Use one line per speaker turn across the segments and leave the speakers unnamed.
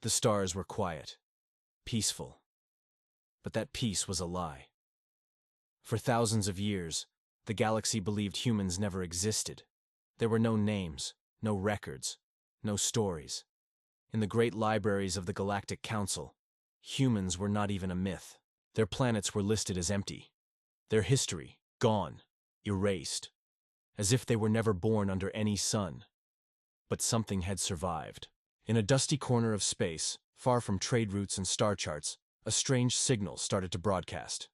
The stars were quiet, peaceful. But that peace was a lie. For thousands of years, the galaxy believed humans never existed. There were no names, no records, no stories. In the great libraries of the Galactic Council, humans were not even a myth. Their planets were listed as empty. Their history, gone, erased, as if they were never born under any sun. But something had survived. In a dusty corner of space, far from trade routes and star charts, a strange signal started to broadcast.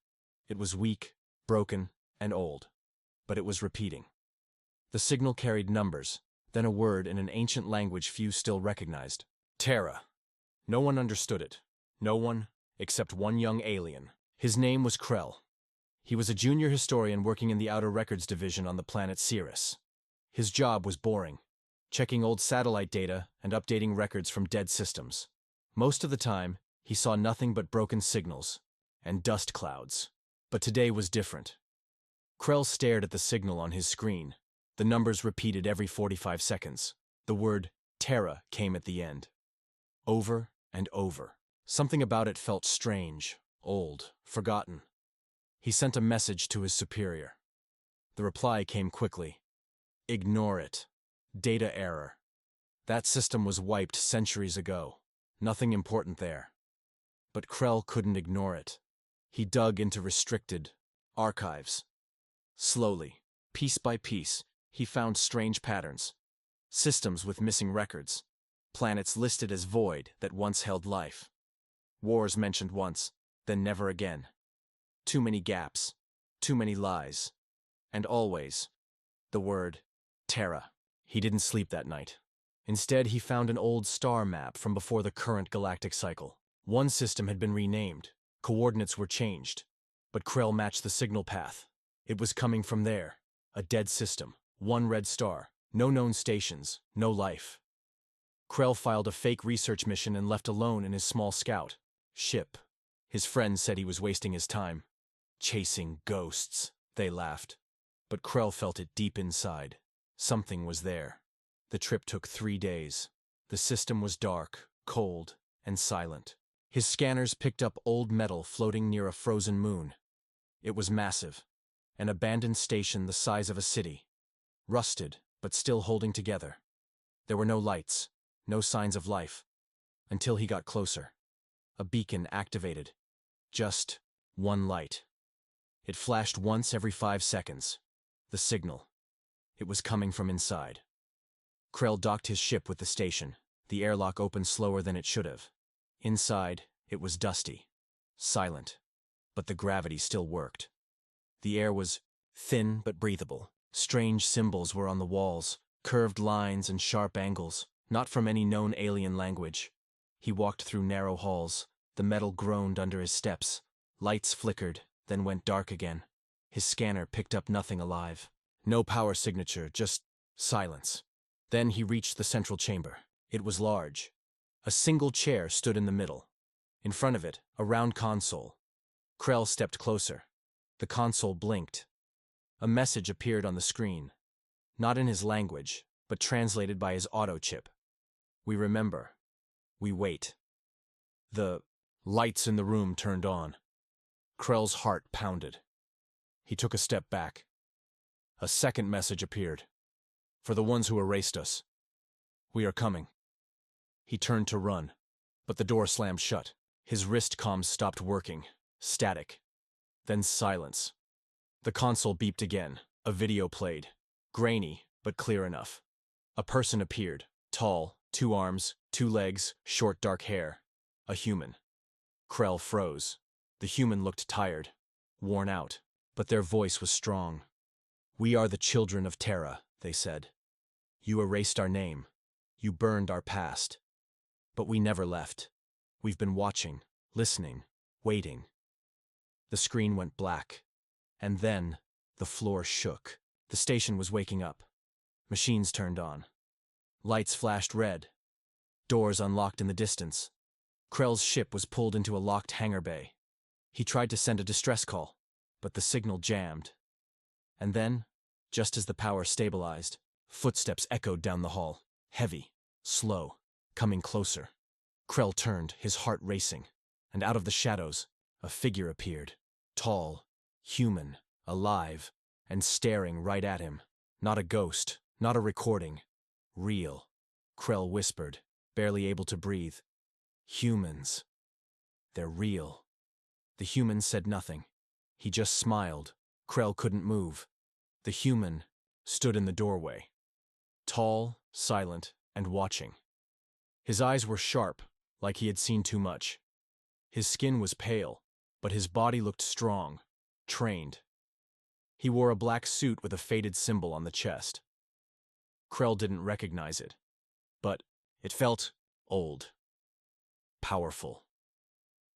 It was weak, broken, and old, but it was repeating. The signal carried numbers, then a word in an ancient language few still recognized. Terra. No one understood it. No one, except one young alien. His name was Krell. He was a junior historian working in the Outer Records Division on the planet Cirrus. His job was boring, checking old satellite data and updating records from dead systems. Most of the time, he saw nothing but broken signals and dust clouds. But today was different. Krell stared at the signal on his screen. The numbers repeated every 45 seconds. The word Terra came at the end. Over and over. Something about it felt strange, old, forgotten. He sent a message to his superior. The reply came quickly. Ignore it. Data error. That system was wiped centuries ago. Nothing important there. But Krell couldn't ignore it. He dug into restricted archives. Slowly, piece by piece, he found strange patterns. Systems with missing records. Planets listed as void that once held life. Wars mentioned once, then never again. Too many gaps, too many lies. And always, the word Terra. He didn't sleep that night. Instead, he found an old star map from before the current galactic cycle. One system had been renamed. Coordinates were changed. But Krell matched the signal path. It was coming from there. A dead system. One red star. No known stations. No life. Krell filed a fake research mission and left alone in his small scout ship. His friends said he was wasting his time. Chasing ghosts, they laughed. But Krell felt it deep inside. Something was there. The trip took 3 days. The system was dark, cold, and silent. His scanners picked up old metal floating near a frozen moon. It was massive. An abandoned station the size of a city. Rusted, but still holding together. There were no lights, no signs of life. Until he got closer. A beacon activated. Just one light. It flashed once every 5 seconds. The signal. It was coming from inside. Krell docked his ship with the station. The airlock opened slower than it should have. Inside, it was dusty. Silent. But the gravity still worked. The air was thin but breathable. Strange symbols were on the walls, curved lines and sharp angles, not from any known alien language. He walked through narrow halls. The metal groaned under his steps. Lights flickered, then went dark again. His scanner picked up nothing alive. No power signature, just silence. Then he reached the central chamber. It was large. A single chair stood in the middle. In front of it, a round console. Krell stepped closer. The console blinked. A message appeared on the screen. Not in his language, but translated by his auto chip. We remember. We wait. The lights in the room turned on. Krell's heart pounded. He took a step back. A second message appeared. For the ones who erased us. We are coming. He turned to run, but the door slammed shut. His wrist comms stopped working. Static. Then silence. The console beeped again. A video played. Grainy, but clear enough. A person appeared. Tall, 2 arms, 2 legs, short dark hair. A human. Krell froze. The human looked tired, worn out, but their voice was strong. We are the children of Terra, they said. You erased our name. You burned our past. But we never left. We've been watching, listening, waiting. The screen went black. And then, the floor shook. The station was waking up. Machines turned on. Lights flashed red. Doors unlocked in the distance. Krell's ship was pulled into a locked hangar bay. He tried to send a distress call, but the signal jammed. And then, just as the power stabilized, footsteps echoed down the hall. Heavy, slow, coming closer. Krell turned, his heart racing, and out of the shadows, a figure appeared. Tall, human, alive, and staring right at him. Not a ghost, not a recording. Real. Krell whispered, barely able to breathe. Humans. They're real. The human said nothing. He just smiled. Krell couldn't move. The human stood in the doorway. Tall, silent, and watching. His eyes were sharp, like he had seen too much. His skin was pale, but his body looked strong, trained. He wore a black suit with a faded symbol on the chest. Krell didn't recognize it, but it felt old. Powerful.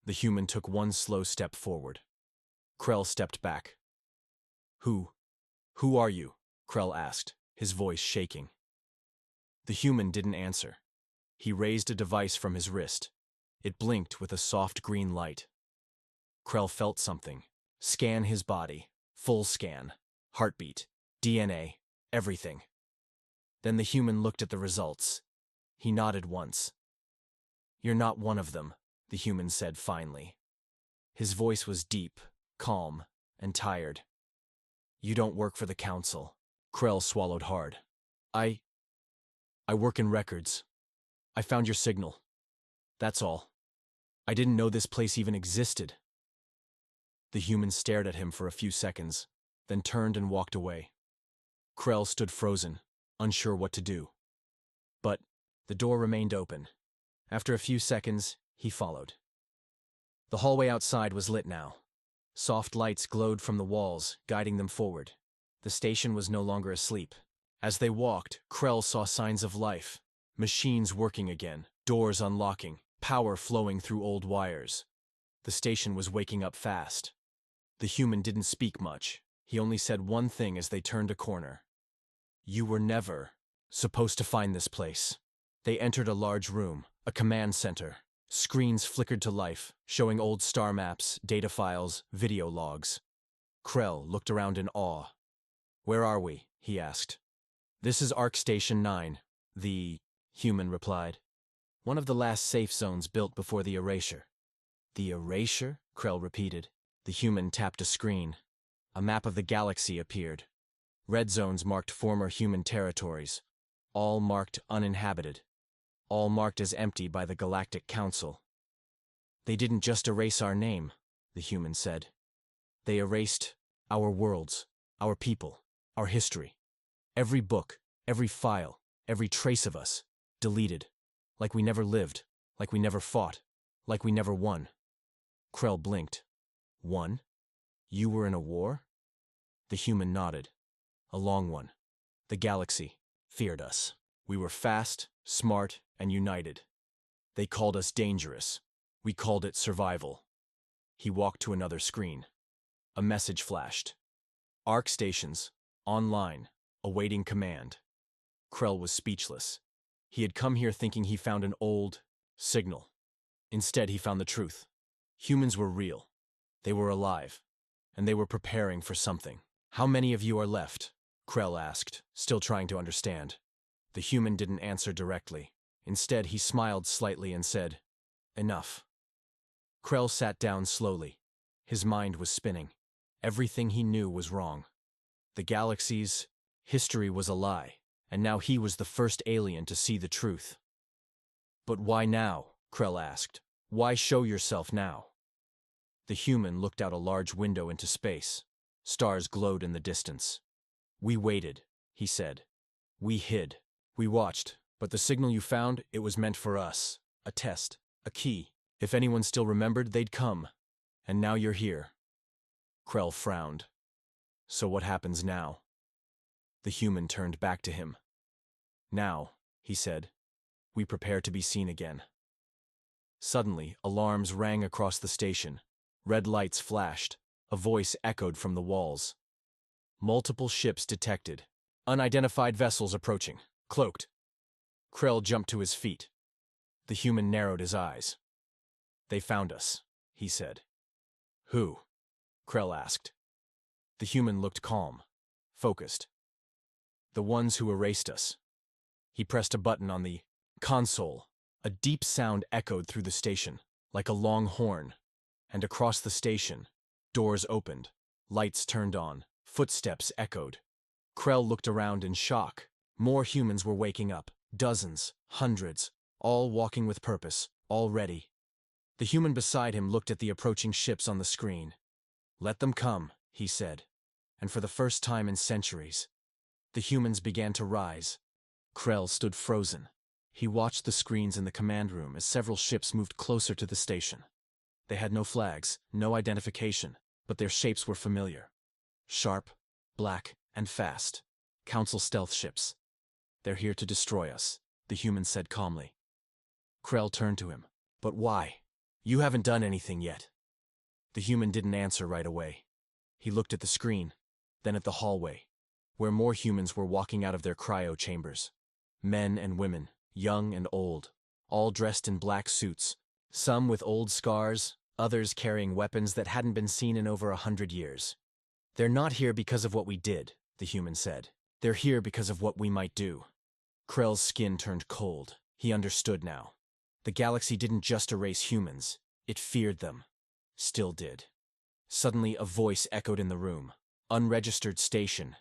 The human took one slow step forward. Krell stepped back. Who are you? Krell asked, his voice shaking. The human didn't answer. He raised a device from his wrist. It blinked with a soft green light. Krell felt something. Scan his body. Full scan. Heartbeat. DNA. Everything. Then the human looked at the results. He nodded once. You're not one of them, the human said finally. His voice was deep, calm, and tired. You don't work for the council. Krell swallowed hard. I work in records. I found your signal. That's all. I didn't know this place even existed. The human stared at him for a few seconds, then turned and walked away. Krell stood frozen, unsure what to do. But the door remained open. After a few seconds, he followed. The hallway outside was lit now. Soft lights glowed from the walls, guiding them forward. The station was no longer asleep. As they walked, Krell saw signs of life. Machines working again, doors unlocking, power flowing through old wires. The station was waking up fast. The human didn't speak much. He only said one thing as they turned a corner. You were never supposed to find this place. They entered a large room, a command center. Screens flickered to life, showing old star maps, data files, video logs. Krell looked around in awe. Where are we? He asked. This is Arc Station 9, the human replied. One of the last safe zones built before the erasure. The erasure? Krell repeated. The human tapped a screen. A map of the galaxy appeared. Red zones marked former human territories. All marked uninhabited. All marked as empty by the Galactic Council. They didn't just erase our name, the human said. They erased our worlds, our people, our history. Every book, every file, every trace of us, deleted. Like we never lived, like we never fought, like we never won. Krell blinked. Won? You were in a war? The human nodded. A long one. The galaxy feared us. We were fast, smart, and united. They called us dangerous. We called it survival. He walked to another screen. A message flashed. Arc stations, online, awaiting command. Krell was speechless. He had come here thinking he found an old signal. Instead, he found the truth. Humans were real. They were alive. And they were preparing for something. How many of you are left? Krell asked, still trying to understand. The human didn't answer directly. Instead, he smiled slightly and said, Enough. Krell sat down slowly. His mind was spinning. Everything he knew was wrong. The galaxy's history was a lie, and now he was the first alien to see the truth. But why now? Krell asked. Why show yourself now? The human looked out a large window into space. Stars glowed in the distance. We waited, he said. We hid. We watched, but the signal you found, it was meant for us. A test, a key. If anyone still remembered, they'd come. And now you're here. Krell frowned. So what happens now? The human turned back to him. Now, he said, we prepare to be seen again. Suddenly, alarms rang across the station. Red lights flashed. A voice echoed from the walls. Multiple ships detected. Unidentified vessels approaching. Cloaked. Krell jumped to his feet. The human narrowed his eyes. They found us, he said. Who? Krell asked. The human looked calm, focused. The ones who erased us. He pressed a button on the console. A deep sound echoed through the station, like a long horn, and across the station, doors opened, lights turned on, footsteps echoed. Krell looked around in shock. More humans were waking up, dozens, hundreds, all walking with purpose, all ready. The human beside him looked at the approaching ships on the screen. "Let them come," he said, and for the first time in centuries, the humans began to rise. Krell stood frozen. He watched the screens in the command room as several ships moved closer to the station. They had no flags, no identification, but their shapes were familiar. Sharp, black, and fast. Council stealth ships. "They're here to destroy us," the human said calmly. Krell turned to him. "But why? You haven't done anything yet." The human didn't answer right away. He looked at the screen, then at the hallway, where more humans were walking out of their cryo chambers. Men and women, young and old, all dressed in black suits, some with old scars, others carrying weapons that hadn't been seen in over 100 years. "They're not here because of what we did," the human said. "They're here because of what we might do." Krell's skin turned cold. He understood now. The galaxy didn't just erase humans, it feared them. Still did. Suddenly a voice echoed in the room. "Unregistered station.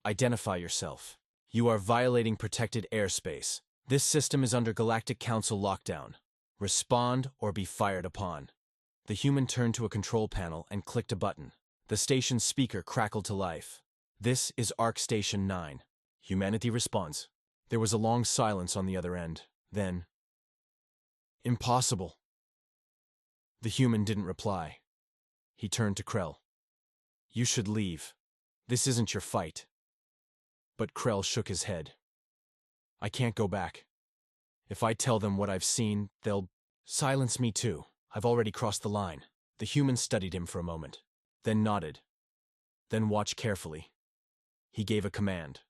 Identify yourself. You are violating protected airspace. This system is under Galactic Council lockdown. Respond or be fired upon." The human turned to a control panel and clicked a button. The station's speaker crackled to life. "This is Arc Station 9. Humanity responds." There was a long silence on the other end. Then, "Impossible." The human didn't reply. He turned to Krell. "You should leave. This isn't your fight." But Krell shook his head. "I can't go back. If I tell them what I've seen, they'll silence me too. I've already crossed the line." The human studied him for a moment, then nodded. "Then watch carefully." He gave a command.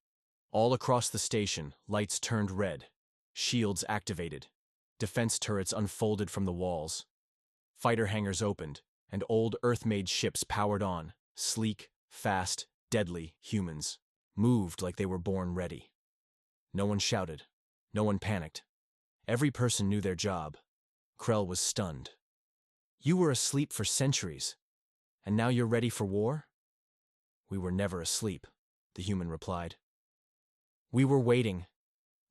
All across the station, lights turned red. Shields activated. Defense turrets unfolded from the walls. Fighter hangars opened, and old Earth-made ships powered on. Sleek, fast, deadly humans moved like they were born ready. No one shouted. No one panicked. Every person knew their job. Krell was stunned. "You were asleep for centuries, and now you're ready for war?" "We were never asleep," the human replied. "We were waiting."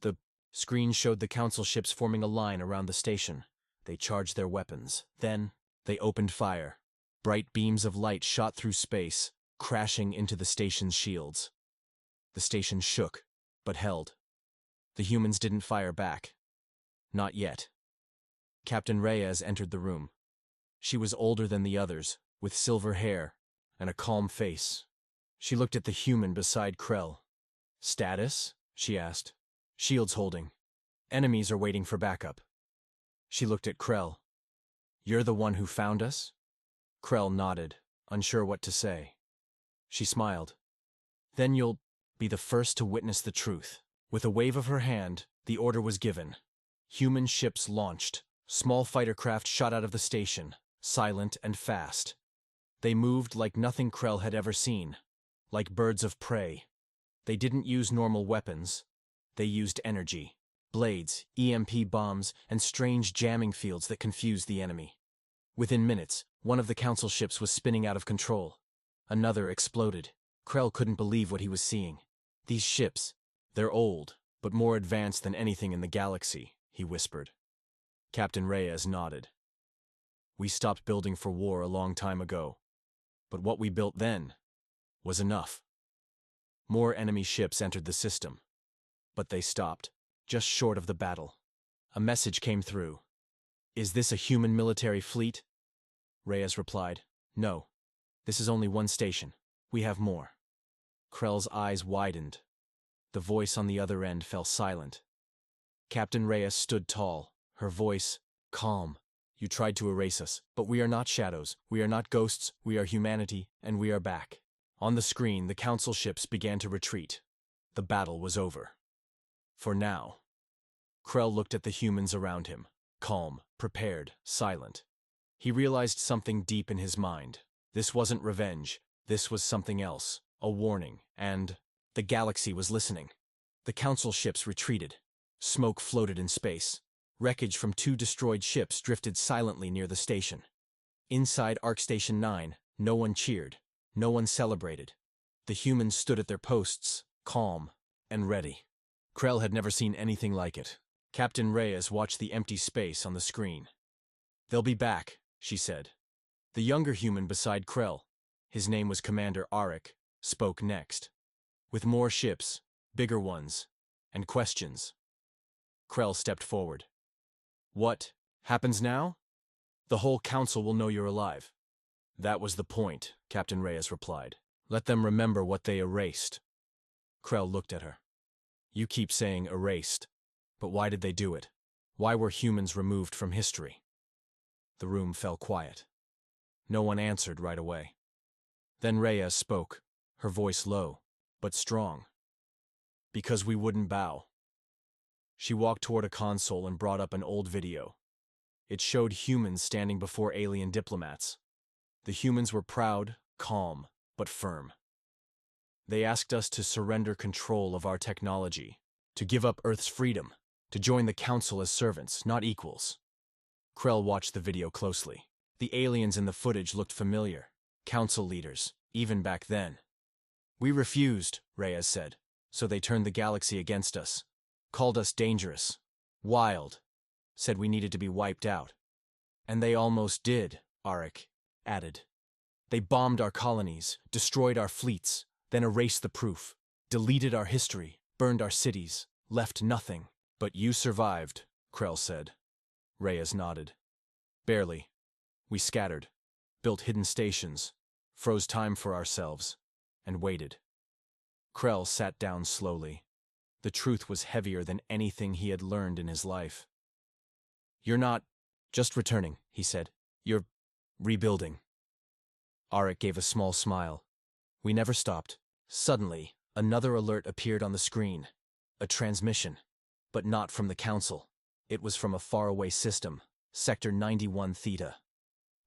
The screen showed the council ships forming a line around the station. They charged their weapons. Then, they opened fire. Bright beams of light shot through space, crashing into the station's shields. The station shook, but held. The humans didn't fire back. Not yet. Captain Reyes entered the room. She was older than the others, with silver hair and a calm face. She looked at the human beside Krell. "Status?" she asked. "Shields holding. Enemies are waiting for backup." She looked at Krell. "You're the one who found us?" Krell nodded, unsure what to say. She smiled. "Then you'll be the first to witness the truth." With a wave of her hand, the order was given. Human ships launched. Small fighter craft shot out of the station, silent and fast. They moved like nothing Krell had ever seen, like birds of prey. They didn't use normal weapons. They used energy. Blades, EMP bombs, and strange jamming fields that confused the enemy. Within minutes, one of the council ships was spinning out of control. Another exploded. Krell couldn't believe what he was seeing. "These ships, they're old, but more advanced than anything in the galaxy," he whispered. Captain Reyes nodded. "We stopped building for war a long time ago, but what we built then was enough." More enemy ships entered the system, but they stopped, just short of the battle. A message came through. "Is this a human military fleet?" Reyes replied, "No. This is only one station. We have more." Krell's eyes widened. The voice on the other end fell silent. Captain Reyes stood tall, her voice calm. "You tried to erase us, but we are not shadows. We are not ghosts. We are humanity, and we are back." On the screen, the council ships began to retreat. The battle was over. For now. Krell looked at the humans around him, calm, prepared, silent. He realized something deep in his mind. This wasn't revenge. This was something else, a warning, and the galaxy was listening. The council ships retreated. Smoke floated in space. Wreckage from 2 destroyed ships drifted silently near the station. Inside Arc Station 9, no one cheered, no one celebrated. The humans stood at their posts, calm and ready. Krell had never seen anything like it. Captain Reyes watched the empty space on the screen. "They'll be back," she said. The younger human beside Krell, his name was Commander Auric, spoke next. "With more ships, bigger ones, and questions." Krell stepped forward. "What happens now? The whole council will know you're alive." "That was the point," Captain Reyes replied. "Let them remember what they erased." Krell looked at her. "You keep saying erased, but why did they do it? Why were humans removed from history?" The room fell quiet. No one answered right away. Then Reyes spoke, her voice low, but strong. "Because we wouldn't bow." She walked toward a console and brought up an old video. It showed humans standing before alien diplomats. The humans were proud, calm, but firm. "They asked us to surrender control of our technology, to give up Earth's freedom, to join the council as servants, not equals." Krell watched the video closely. The aliens in the footage looked familiar, council leaders, even back then. "We refused," Reyes said, "so they turned the galaxy against us, called us dangerous, wild, said we needed to be wiped out." "And they almost did," Auric added. "They bombed our colonies, destroyed our fleets, then erased the proof, deleted our history, burned our cities, left nothing." "But you survived," Krell said. Reyes nodded. "Barely. We scattered, built hidden stations, froze time for ourselves, and waited." Krell sat down slowly. The truth was heavier than anything he had learned in his life. "You're not just returning," he said. "You're rebuilding." Auric gave a small smile. "We never stopped." Suddenly, another alert appeared on the screen. A transmission. But not from the council. It was from a faraway system, Sector 91 Theta.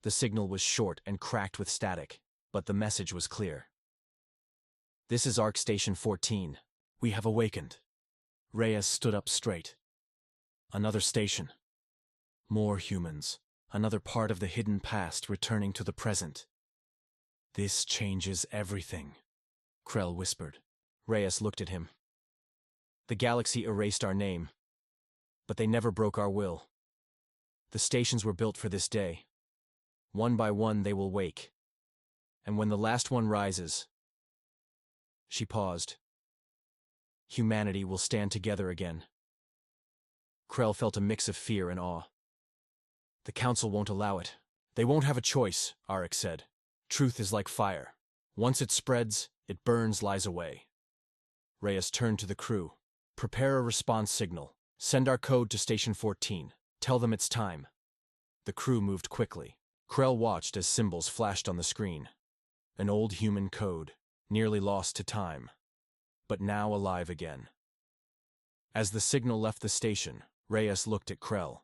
The signal was short and cracked with static, but the message was clear. "This is Arc Station 14. We have awakened." Reyes stood up straight. "Another station. More humans. Another part of the hidden past returning to the present." "This changes everything," Krell whispered. Reyes looked at him. "The galaxy erased our name, but they never broke our will. The stations were built for this day. One by one they will wake. And when the last one rises—" She paused. "Humanity will stand together again." Krell felt a mix of fear and awe. "The council won't allow it. They won't have a choice," Auric said. "Truth is like fire. Once it spreads, it burns lies away." Reyes turned to the crew. "Prepare a response signal. Send our code to Station 14. Tell them it's time." The crew moved quickly. Krell watched as symbols flashed on the screen. An old human code, nearly lost to time, but now alive again. As the signal left the station, Reyes looked at Krell.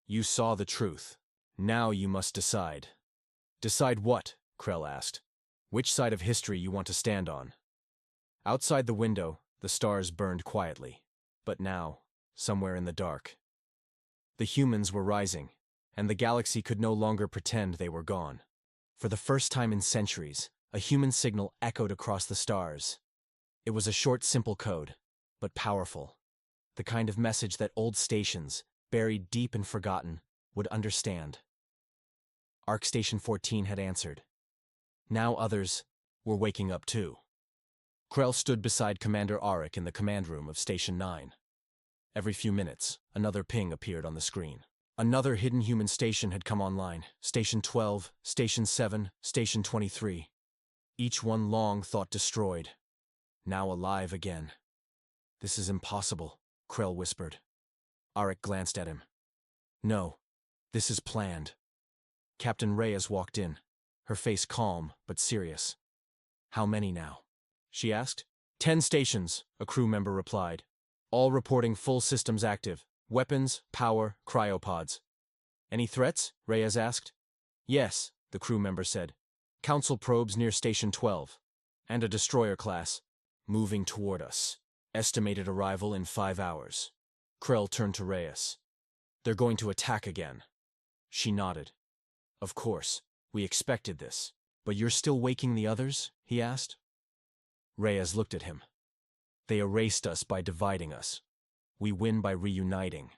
"You saw the truth. Now you must decide." "Decide what?" Krell asked. "Which side of history you want to stand on?" Outside the window, the stars burned quietly. But now, somewhere in the dark, the humans were rising, and the galaxy could no longer pretend they were gone. For the first time in centuries, a human signal echoed across the stars. It was a short, simple code, but powerful. The kind of message that old stations, buried deep and forgotten, would understand. Arc Station 14 had answered. Now others were waking up too. Krell stood beside Commander Auric in the command room of Station 9. Every few minutes, another ping appeared on the screen. Another hidden human station had come online. Station 12, Station 7, Station 23. Each one long thought destroyed. Now alive again. "This is impossible," Krell whispered. Auric glanced at him. "No, this is planned." Captain Reyes walked in, her face calm but serious. "How many now?" she asked. 10 stations, a crew member replied. "All reporting full systems active. Weapons, power, cryopods." "Any threats?" Reyes asked. "Yes," the crew member said. "Council probes near Station 12. And a destroyer class. Moving toward us. Estimated arrival in 5 hours." Krell turned to Reyes. They're going to attack again. She nodded. Of course, we expected this. But you're still waking the others? He asked. Reyes looked at him. They erased us by dividing us. We win by reuniting.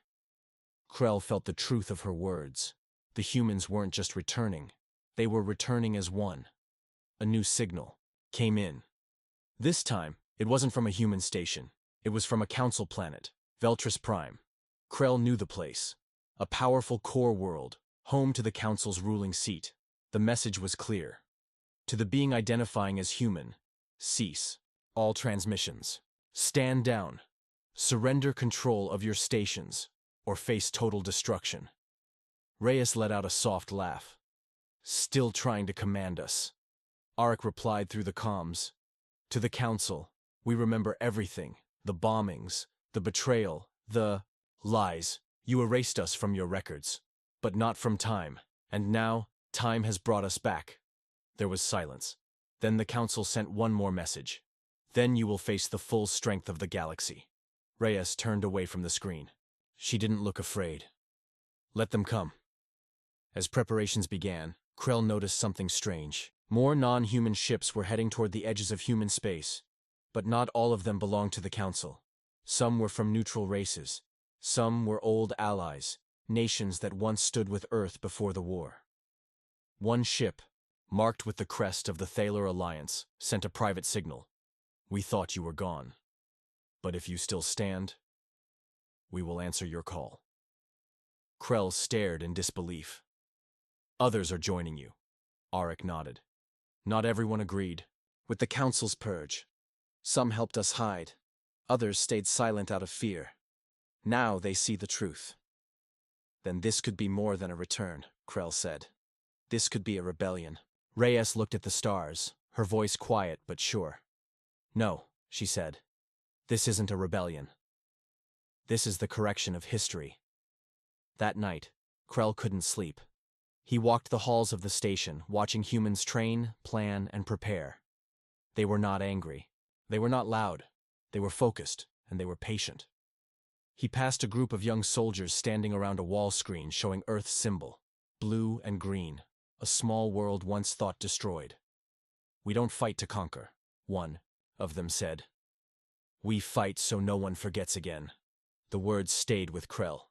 Krell felt the truth of her words. The humans weren't just returning. They were returning as one. A new signal came in. This time, it wasn't from a human station. It was from a council planet, Veltris Prime. Krell knew the place. A powerful core world, home to the council's ruling seat. The message was clear. To the being identifying as human, cease all transmissions. Stand down. Surrender control of your stations, or face total destruction. Reyes let out a soft laugh. Still trying to command us. Arik replied through the comms. To the council, we remember everything. The bombings, the betrayal, the lies. You erased us from your records, but not from time. And now, time has brought us back. There was silence. Then the council sent one more message. Then you will face the full strength of the galaxy. Reyes turned away from the screen. She didn't look afraid. Let them come. As preparations began, Krell noticed something strange. More non-human ships were heading toward the edges of human space, but not all of them belonged to the council. Some were from neutral races. Some were old allies, nations that once stood with Earth before the war. One ship, marked with the crest of the Thaler Alliance, sent a private signal. We thought you were gone. But if you still stand, we will answer your call. Krell stared in disbelief. Others are joining you. Arik nodded. Not everyone agreed. With the council's purge, some helped us hide. Others stayed silent out of fear. Now they see the truth. Then this could be more than a return, Krell said. This could be a rebellion. Reyes looked at the stars, her voice quiet but sure. No, she said. This isn't a rebellion. This is the correction of history. That night, Krell couldn't sleep. He walked the halls of the station, watching humans train, plan, and prepare. They were not angry. They were not loud. They were focused, and they were patient. He passed a group of young soldiers standing around a wall screen showing Earth's symbol, blue and green, a small world once thought destroyed. We don't fight to conquer, one of them said. We fight so no one forgets again. The words stayed with Krell,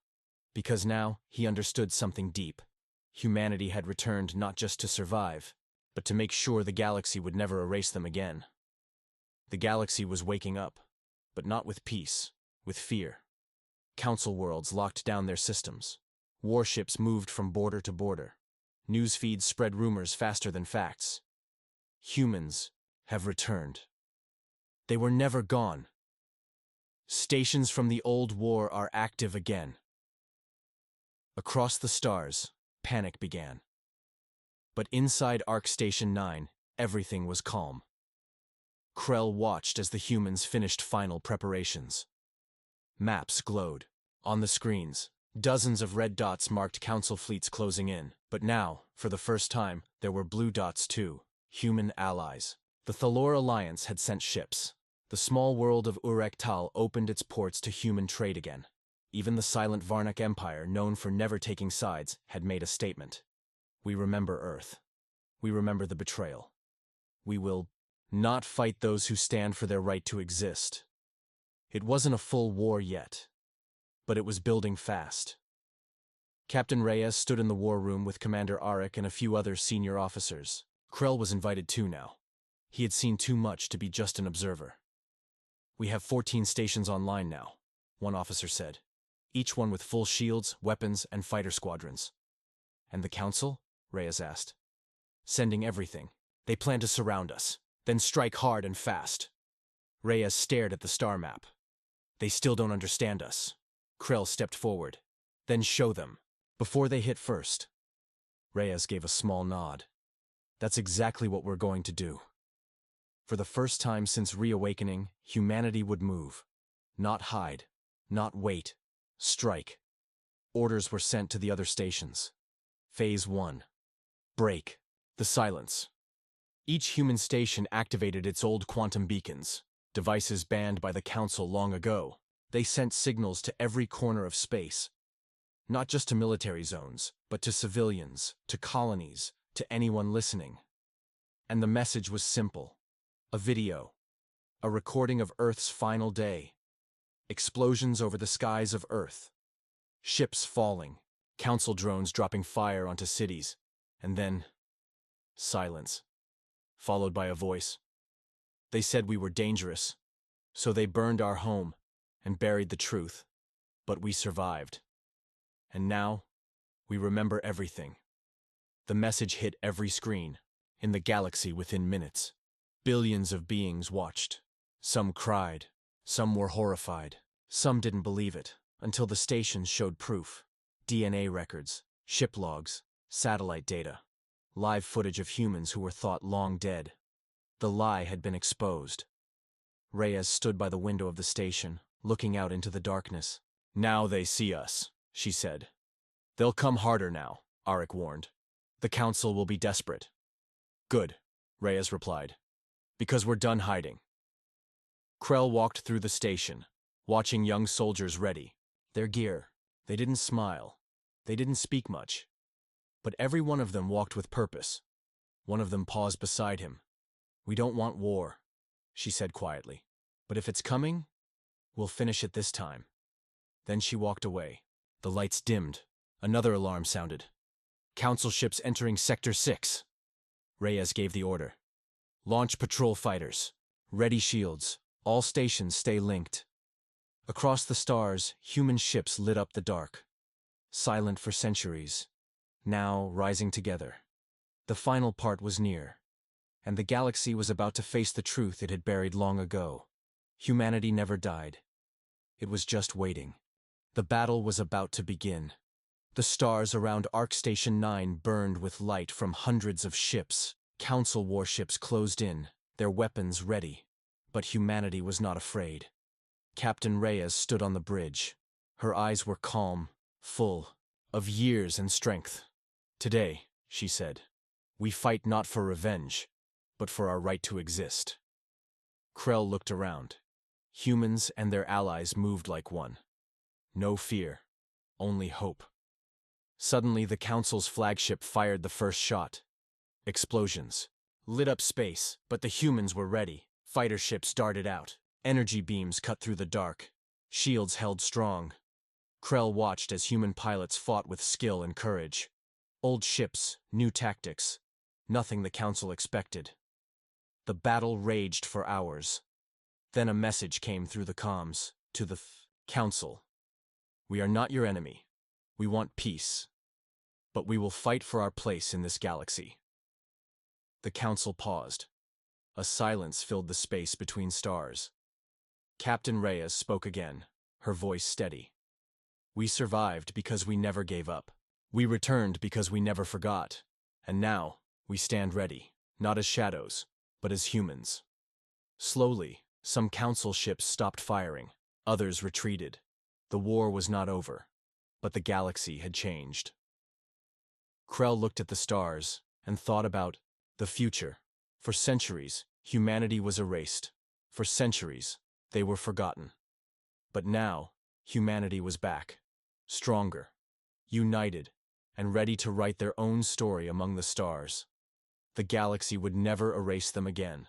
because now he understood something deep. Humanity had returned not just to survive, but to make sure the galaxy would never erase them again. The galaxy was waking up, but not with peace, with fear. Council worlds locked down their systems. Warships moved from border to border. News feeds spread rumors faster than facts. Humans have returned. They were never gone. Stations from the old war are active again. Across the stars, panic began. But inside Arc Station 9, everything was calm. Krell watched as the humans finished final preparations. Maps glowed. On the screens, dozens of red dots marked council fleets closing in. But now, for the first time, there were blue dots too, human allies. The Thalor Alliance had sent ships. The small world of Urek-Tal opened its ports to human trade again. Even the silent Varnak Empire, known for never taking sides, had made a statement. We remember Earth. We remember the betrayal. We will not fight those who stand for their right to exist. It wasn't a full war yet, but it was building fast. Captain Reyes stood in the war room with Commander Arik and a few other senior officers. Krell was invited too now. He had seen too much to be just an observer. We have 14 stations online now, one officer said, each one with full shields, weapons, and fighter squadrons. And the council? Reyes asked. Sending everything. They plan to surround us, then strike hard and fast. Reyes stared at the star map. They still don't understand us. Krell stepped forward. Then show them. Before they hit first. Reyes gave a small nod. That's exactly what we're going to do. For the first time since reawakening, humanity would move. Not hide. Not wait. Strike. Orders were sent to the other stations. Phase 1. Break. The silence. Each human station activated its old quantum beacons, devices banned by the Council long ago. They sent signals to every corner of space. Not just to military zones, but to civilians, to colonies, to anyone listening. And the message was simple. A video. A recording of Earth's final day. Explosions over the skies of Earth. Ships falling. Council drones dropping fire onto cities. And then, silence. Followed by a voice. They said we were dangerous. So they burned our home and buried the truth. But we survived. And now, we remember everything. The message hit every screen, in the galaxy within minutes. Billions of beings watched. Some cried, some were horrified, some didn't believe it, until the stations showed proof. DNA records, ship logs, satellite data, live footage of humans who were thought long dead. The lie had been exposed. Reyes stood by the window of the station, looking out into the darkness. Now they see us, she said. They'll come harder now, Arik warned. The council will be desperate. Good, Reyes replied. Because we're done hiding. Krell walked through the station, watching young soldiers ready. Their gear. They didn't smile. They didn't speak much. But every one of them walked with purpose. One of them paused beside him. We don't want war, she said quietly. But if it's coming, we'll finish it this time. Then she walked away. The lights dimmed. Another alarm sounded. Council ships entering Sector 6. Reyes gave the order. Launch patrol fighters. Ready shields. All stations stay linked. Across the stars, human ships lit up the dark. Silent for centuries. Now rising together. The final part was near. And the galaxy was about to face the truth it had buried long ago. Humanity never died. It was just waiting. The battle was about to begin. The stars around Arc Station 9 burned with light from hundreds of ships. Council warships closed in, their weapons ready. But humanity was not afraid. Captain Reyes stood on the bridge. Her eyes were calm, full of years and strength. Today, she said, we fight not for revenge, but for our right to exist. Krell looked around. Humans and their allies moved like one. No fear, only hope. Suddenly, the Council's flagship fired the first shot. Explosions lit up space, but the humans were ready. Fighter ships darted out. Energy beams cut through the dark. Shields held strong. Krell watched as human pilots fought with skill and courage. Old ships, new tactics. Nothing the Council expected. The battle raged for hours. Then a message came through the comms to the Council. We are not your enemy. We want peace. But we will fight for our place in this galaxy. The Council paused. A silence filled the space between stars. Captain Reyes spoke again, her voice steady. We survived because we never gave up. We returned because we never forgot. And now, we stand ready, not as shadows, but as humans. Slowly, some Council ships stopped firing. Others retreated. The war was not over, but the galaxy had changed. Krell looked at the stars and thought about the future. For centuries, humanity was erased. For centuries, they were forgotten. But now, humanity was back, stronger, united, and ready to write their own story among the stars. The galaxy would never erase them again.